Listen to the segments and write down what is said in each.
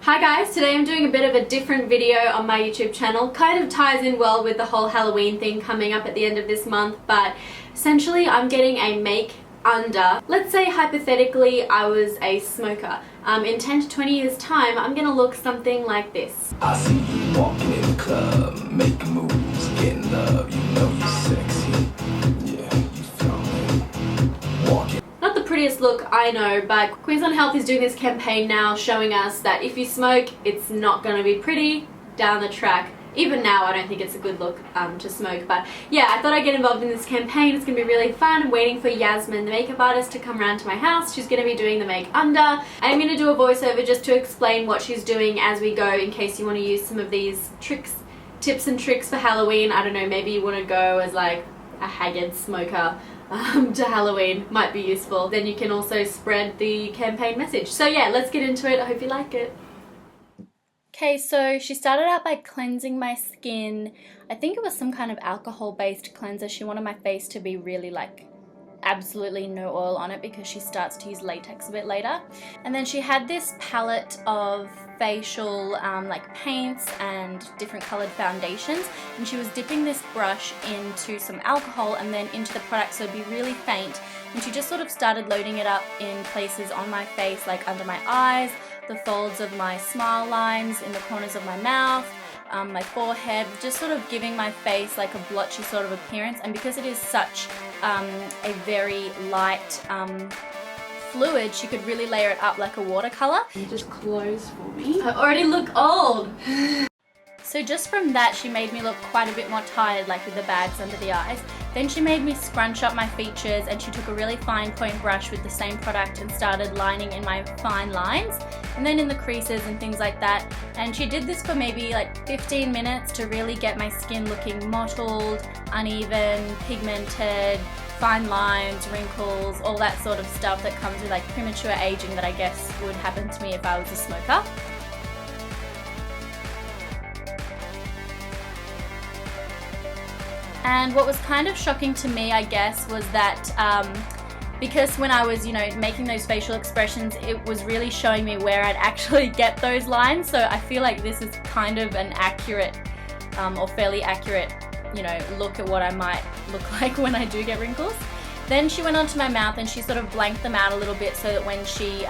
Hi guys, today I'm doing a bit of a different video on my YouTube channel. Kind of ties in well with the whole Halloween thing coming up at the end of this month, but essentially I'm getting a make under. Let's say hypothetically I was a smoker. In 10 to 20 years time, I'm gonna look something like this. I see you walking in the club, making moves, getting love, you know you're sexy. Yeah, you feel me? Walking. Not the prettiest look, I know, but Queensland Health is doing this campaign now showing us that if you smoke, it's not gonna be pretty down the track. Even now, I don't think it's a good look to smoke, but yeah, I thought I'd get involved in this campaign. It's gonna be really fun. I'm waiting for Yasmin, the makeup artist, to come around to my house. She's gonna be doing the make under, and I'm gonna do a voiceover just to explain what she's doing as we go, in case you wanna use some of these tricks, tips and tricks for Halloween. I don't know, maybe you wanna go as like a haggard smoker to Halloween, might be useful. Then you can also spread the campaign message. So yeah, let's get into it. I hope you like it. Okay, so she started out by cleansing my skin. I think it was some kind of alcohol-based cleanser. She wanted my face to be really like absolutely no oil on it because she starts to use latex a bit later. And then she had this palette of facial like paints and different colored foundations, and she was dipping this brush into some alcohol and then into the product so it'd be really faint. And she just sort of started loading it up in places on my face, like under my eyes, the folds of my smile lines, in the corners of my mouth, my forehead, just sort of giving my face like a blotchy sort of appearance. And because it is such a very light fluid, she could really layer it up like a watercolor. You just close for me. I already look old. So just from that, she made me look quite a bit more tired, like with the bags under the eyes. Then she made me scrunch up my features, and she took a really fine point brush with the same product and started lining in my fine lines and then in the creases and things like that. And she did this for maybe like 15 minutes to really get my skin looking mottled, uneven, pigmented, fine lines, wrinkles, all that sort of stuff that comes with like premature aging that I guess would happen to me if I was a smoker. And what was kind of shocking to me, I guess, was that because when I was, making those facial expressions, it was really showing me where I'd actually get those lines. So I feel like this is kind of an accurate or fairly accurate, look at what I might look like when I do get wrinkles. Then she went onto my mouth and she sort of blanked them out a little bit so that when she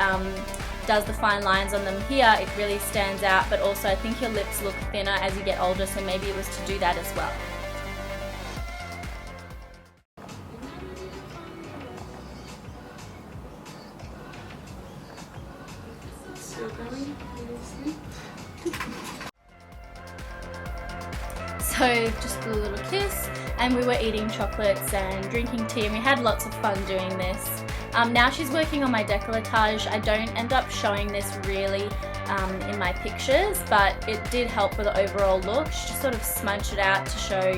does the fine lines on them here, it really stands out. But also I think your lips look thinner as you get older, so maybe it was to do that as well. So just a little kiss, and we were eating chocolates and drinking tea, and we had lots of fun doing this. Now she's working on my décolletage. I don't end up showing this really in my pictures, but it did help with the overall look. She just sort of smudged it out to show,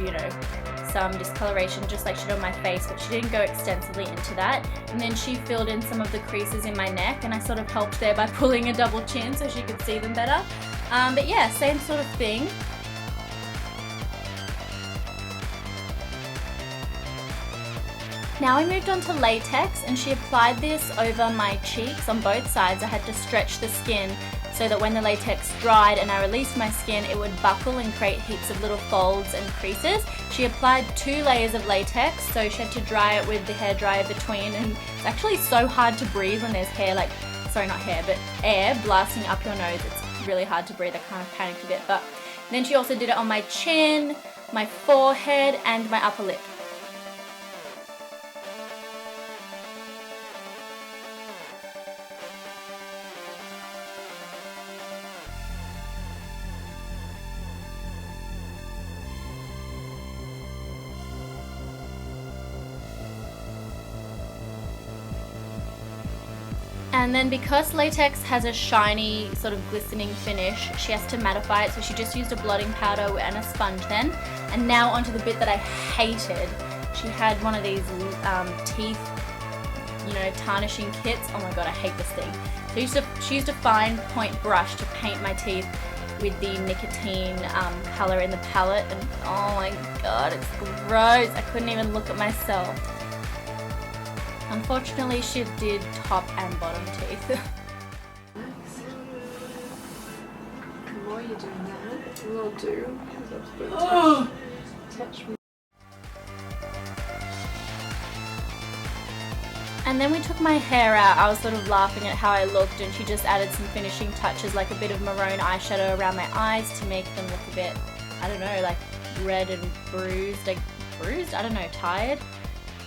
some discoloration, just like she did on my face, but she didn't go extensively into that. And then she filled in some of the creases in my neck, and I sort of helped there by pulling a double chin so she could see them better. But yeah, same sort of thing. Now we moved on to latex, and she applied this over my cheeks on both sides. I had to stretch the skin so that when the latex dried and I released my skin, it would buckle and create heaps of little folds and creases. She applied 2 layers of latex, so she had to dry it with the hairdryer between, and it's actually so hard to breathe when there's air blasting up your nose. It's really hard to breathe. I kind of panicked a bit. But then she also did it on my chin, my forehead, and my upper lip. And then because latex has a shiny sort of glistening finish, she has to mattify it, so she just used a blotting powder and a sponge then. And now onto the bit that I hated. She had one of these teeth, tarnishing kits. Oh my god, I hate this thing. So she used a fine point brush to paint my teeth with the nicotine colour in the palette, and oh my god, it's gross. I couldn't even look at myself. Unfortunately, she did top and bottom teeth. While you're doing that, Will do. oh. Touch me. And then we took my hair out. I was sort of laughing at how I looked, and she just added some finishing touches, like a bit of maroon eyeshadow around my eyes to make them look a bit, I don't know, like red and bruised, like bruised? I don't know, tired.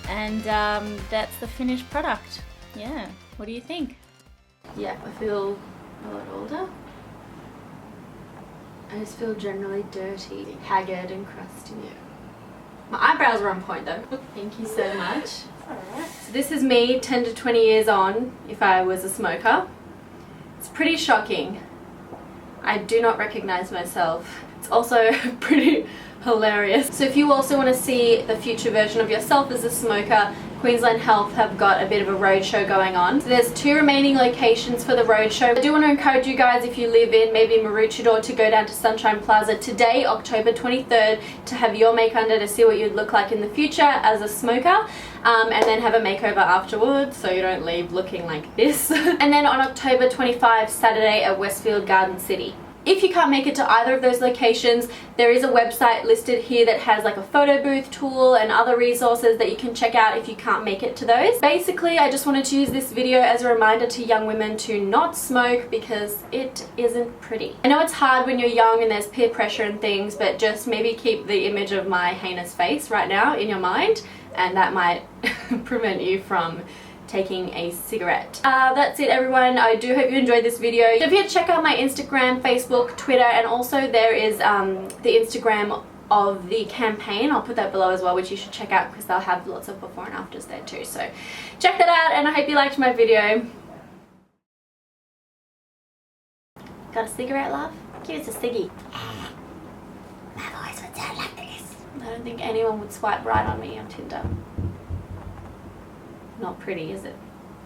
And that's the finished product. Yeah, what do you think? Yeah, I feel a lot older. I just feel generally dirty, haggard and crusty. Yeah. My eyebrows are on point though. Thank you so much. Alright. So this is me 10 to 20 years on if I was a smoker. It's pretty shocking. I do not recognize myself. It's also pretty hilarious. So if you also want to see the future version of yourself as a smoker, Queensland Health have got a bit of a roadshow going on. So there's 2 remaining locations for the roadshow. I do want to encourage you guys, if you live in maybe Maroochydoore, to go down to Sunshine Plaza today, October 23rd, to have your makeunder to see what you'd look like in the future as a smoker, and then have a makeover afterwards so you don't leave looking like this. And then on October 25, Saturday at Westfield Garden City. If you can't make it to either of those locations, there is a website listed here that has like a photo booth tool and other resources that you can check out if you can't make it to those. Basically, I just wanted to use this video as a reminder to young women to not smoke because it isn't pretty. I know it's hard when you're young and there's peer pressure and things, but just maybe keep the image of my heinous face right now in your mind, and that might prevent you from taking a cigarette. That's it everyone. I do hope you enjoyed this video. Don't forget to check out my Instagram, Facebook, Twitter, and also there is the Instagram of the campaign. I'll put that below as well, which you should check out because they'll have lots of before and afters there too. So check that out, and I hope you liked my video. Got a cigarette, love? Give us a ciggy. My voice would sound like this. I don't think anyone would swipe right on me on Tinder. Not pretty, is it?